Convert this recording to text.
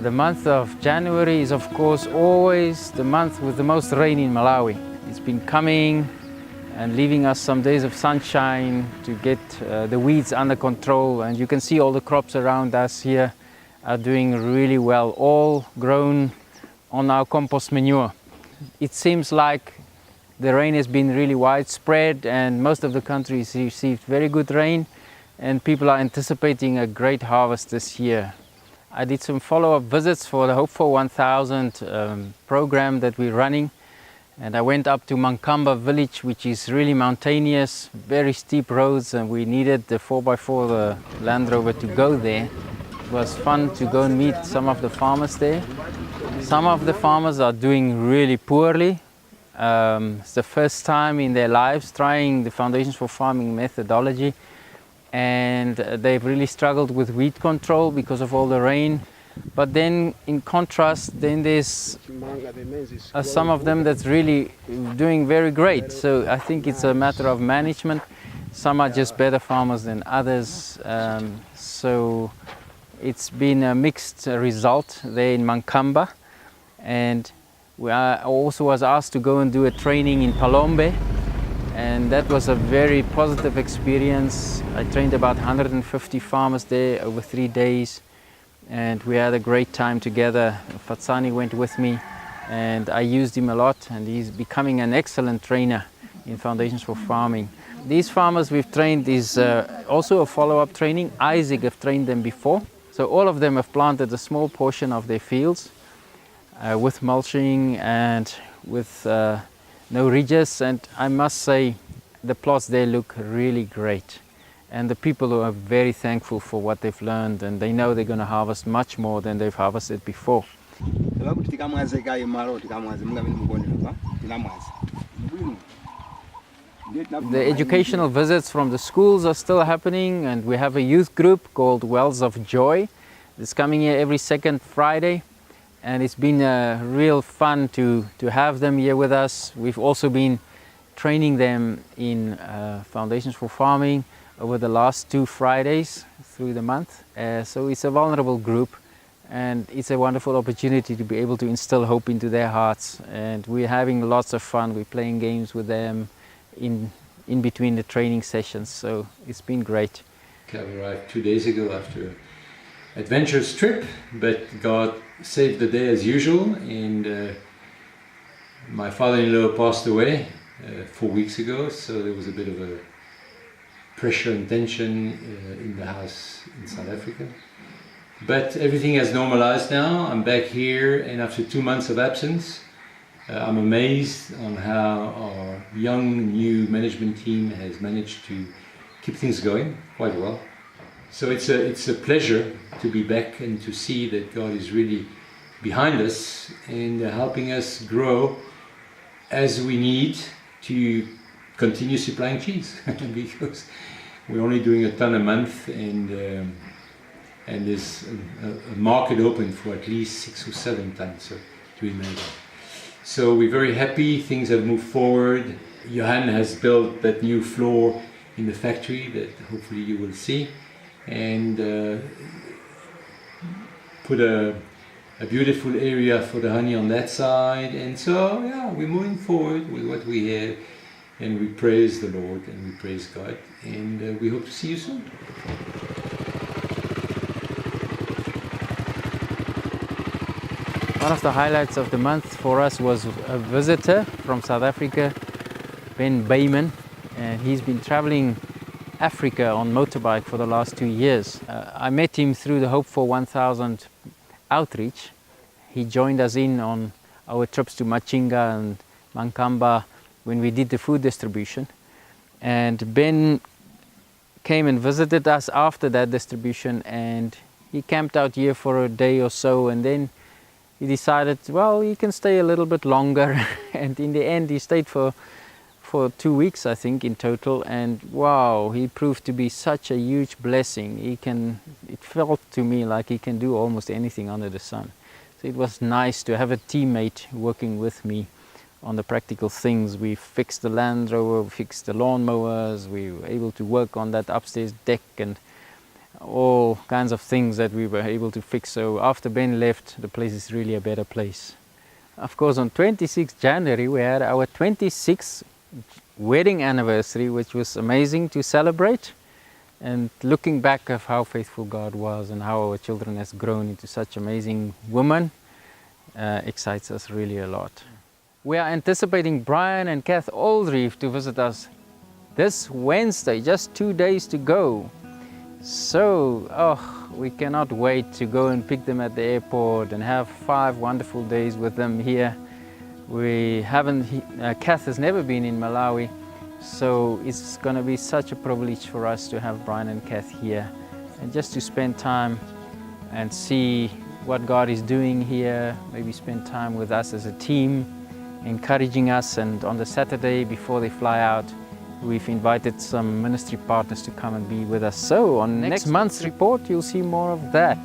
The month of January is of course always the month with the most rain in Malawi. It's been coming and leaving us some days of sunshine to get the weeds under control, and you can see all the crops around us here are doing really well, all grown on our compost manure. It seems like the rain has been really widespread and most of the country has received very good rain, and people are anticipating a great harvest this year. I did some follow-up visits for the Hope for 1000 program that we're running, and I went up to Mankamba village, which is really mountainous, very steep roads, and we needed the 4x4, the Land Rover, to go there. It was fun to go and meet some of the farmers there. Some of the farmers are doing really poorly. It's the first time in their lives trying the Foundations for Farming methodology, and they've really struggled with weed control because of all the rain. But then in contrast, then there's some of them that's really doing very great. So I think it's a matter of management. Some are just better farmers than others. So it's been a mixed result there in Mankamba. And I also was asked to go and do a training in Palombe, and that was a very positive experience. I trained about 150 farmers there over 3 days, and we had a great time together. Fatsani went with me, and I used him a lot, and he's becoming an excellent trainer in Foundations for Farming. These farmers we've trained is also a follow-up training. Isaac have trained them before, so all of them have planted a small portion of their fields with mulching and with no ridges, and I must say the plots there look really great, and the people are very thankful for what they've learned, and they know they're going to harvest much more than they've harvested before. The educational visits from the schools are still happening, and we have a youth group called Wells of Joy. It's coming here every second Friday. And it's been real fun to have them here with us. We've also been training them in Foundations for Farming over the last 2 Fridays through the month. So it's a vulnerable group, and it's a wonderful opportunity to be able to instill hope into their hearts. And we're having lots of fun. We're playing games with them in between the training sessions. So it's been great. I arrived 2 days ago after adventurous trip, but God saved the day as usual, and my father-in-law passed away 4 weeks ago, so there was a bit of a pressure and tension in the house in South Africa. But everything has normalized now. I'm back here, and after 2 months of absence, I'm amazed on how our young new management team has managed to keep things going quite well. So it's a pleasure to be back and to see that God is really behind us and helping us grow as we need to continue supplying cheese because we're only doing a ton a month, and there's a market open for at least 6 or 7 tons, so to imagine. So we're very happy, things have moved forward. Johan has built that new floor in the factory that hopefully you will see, and put a beautiful area for the honey on that side. And so yeah, we're moving forward with what we have, and we praise the Lord and we praise God, and we hope to see you soon. One of the highlights of the month for us was a visitor from South Africa, Ben Bayman, and he's been traveling Africa on motorbike for the last 2 years. I met him through the Hope for 1000 outreach. He joined us in on our trips to Machinga and Mankamba when we did the food distribution. And Ben came and visited us after that distribution, and he camped out here for a day or so, and then he decided, well, he can stay a little bit longer. And in the end, he stayed for 2 weeks, I think, in total, and wow, he proved to be such a huge blessing. It felt to me like he can do almost anything under the sun. So it was nice to have a teammate working with me on the practical things. We fixed the Land Rover, we fixed the lawnmowers, we were able to work on that upstairs deck, and all kinds of things that we were able to fix. So after Ben left, the place is really a better place. Of course, on 26 January, we had our 26th wedding anniversary, which was amazing to celebrate. And looking back of how faithful God was and how our children has grown into such amazing women, excites us really a lot. We are anticipating Brian and Kath Aldrieve to visit us this Wednesday, just 2 days to go. So, we cannot wait to go and pick them at the airport and have 5 wonderful days with them here. Kath has never been in Malawi, so it's going to be such a privilege for us to have Brian and Kath here and just to spend time and see what God is doing here, maybe spend time with us as a team, encouraging us. And on the Saturday before they fly out, we've invited some ministry partners to come and be with us. So on next month's report, you'll see more of that.